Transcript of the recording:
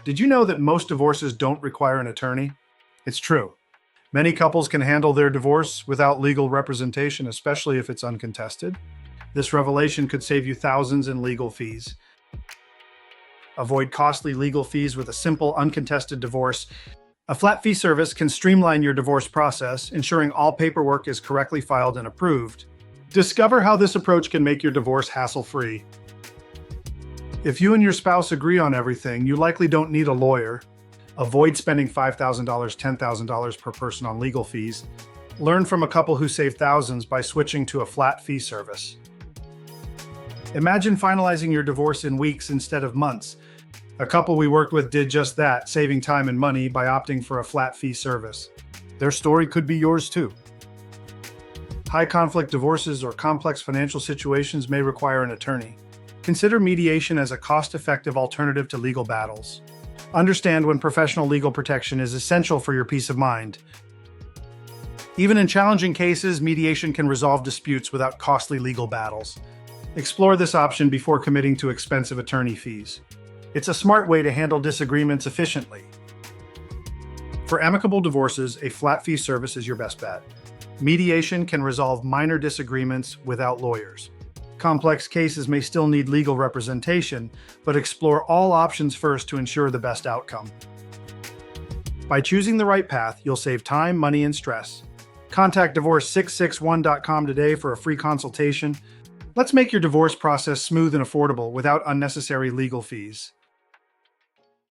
Did you know that most divorces don't require an attorney? It's true. Many couples can handle their divorce without legal representation, especially if it's uncontested. This revelation could save you thousands in legal fees. Avoid costly legal fees with a simple, uncontested divorce. A flat fee service can streamline your divorce process, ensuring all paperwork is correctly filed and approved. Discover how this approach can make your divorce hassle-free. If you and your spouse agree on everything, you likely don't need a lawyer. Avoid spending $5,000, $10,000 per person on legal fees. Learn from a couple who saved thousands by switching to a flat fee service. Imagine finalizing your divorce in weeks instead of months. A couple we worked with did just that, saving time and money by opting for a flat fee service. Their story could be yours too. High conflict divorces or complex financial situations may require an attorney. Consider mediation as a cost-effective alternative to legal battles. Understand when professional legal protection is essential for your peace of mind. Even in challenging cases, mediation can resolve disputes without costly legal battles. Explore this option before committing to expensive attorney fees. It's a smart way to handle disagreements efficiently. For amicable divorces, a flat fee service is your best bet. Mediation can resolve minor disagreements without lawyers. Complex cases may still need legal representation, but explore all options first to ensure the best outcome. By choosing the right path, you'll save time, money, and stress. Contact divorce661.com today for a free consultation. Let's make your divorce process smooth and affordable without unnecessary legal fees.